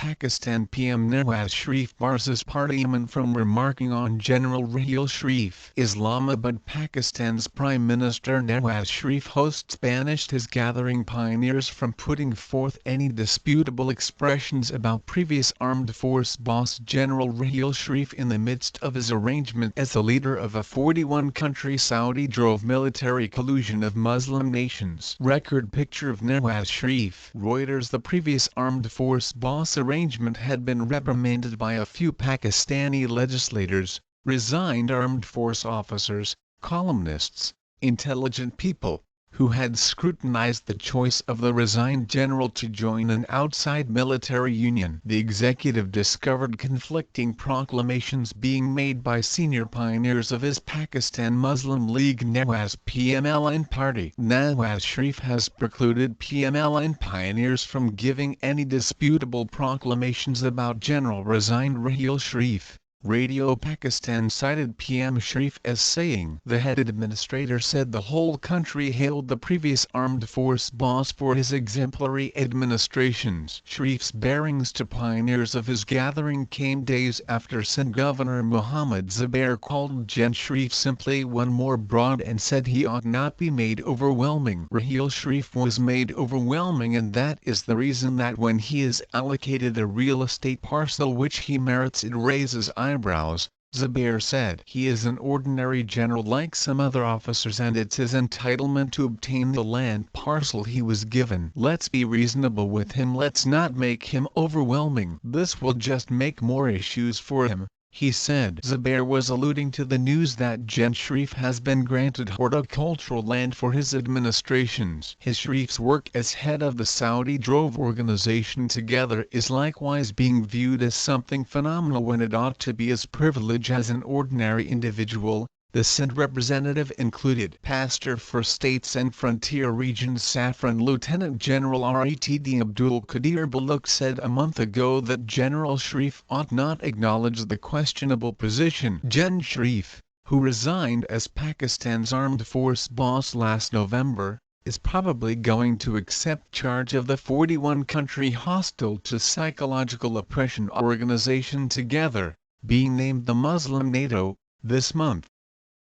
Pakistan PM Nawaz Sharif bars his partymen from remarking on General Raheel Sharif. Islamabad. Pakistan's Prime Minister Nawaz Sharif hosts banished his gathering pioneers from putting forth any disputable expressions about previous armed force boss General Raheel Sharif in the midst of his arrangement as the leader of a 41-country Saudi-drove military collusion of Muslim nations. Record picture of Nawaz Sharif. Reuters. The previous armed force boss arrangement had been reprimanded by a few Pakistani legislators, resigned armed force officers, columnists, intelligent people, who had scrutinized the choice of the resigned general to join an outside military union. The executive discovered conflicting proclamations being made by senior pioneers of his Pakistan Muslim League Nawaz PMLN party. Nawaz Sharif has precluded PMLN pioneers from giving any disputable proclamations about General resigned Raheel Sharif. Radio Pakistan cited PM Sharif as saying, "The head administrator said the whole country hailed the previous armed force boss for his exemplary administrations." Sharif's bearings to pioneers of his gathering came days after Sindh Governor Muhammad Zubair called Gen Sharif simply one more broad and said he ought not be made overwhelming. Raheel Sharif was made overwhelming, and that is the reason that when he is allocated a real estate parcel which he merits it raises eyebrows, Zubair said. He is an ordinary general like some other officers and it's his entitlement to obtain the land parcel he was given. Let's be reasonable with him, let's not make him overwhelming. This will just make more issues for him, he said. Zubair was alluding to the news that Gen Sharif has been granted horticultural land for his administrations. His Sharif's work as head of the Saudi-drove organization Together is likewise being viewed as something phenomenal when it ought to be his privilege as an ordinary individual. The Sindh representative included Pastor for States and Frontier Regions Saffron Lieutenant General Retd Abdul Qadir Bullock said a month ago that General Sharif ought not acknowledge the questionable position. Gen Sharif, who resigned as Pakistan's armed force boss last November, is probably going to accept charge of the 41-country hostile to psychological oppression organization Together, being named the Muslim NATO, this month.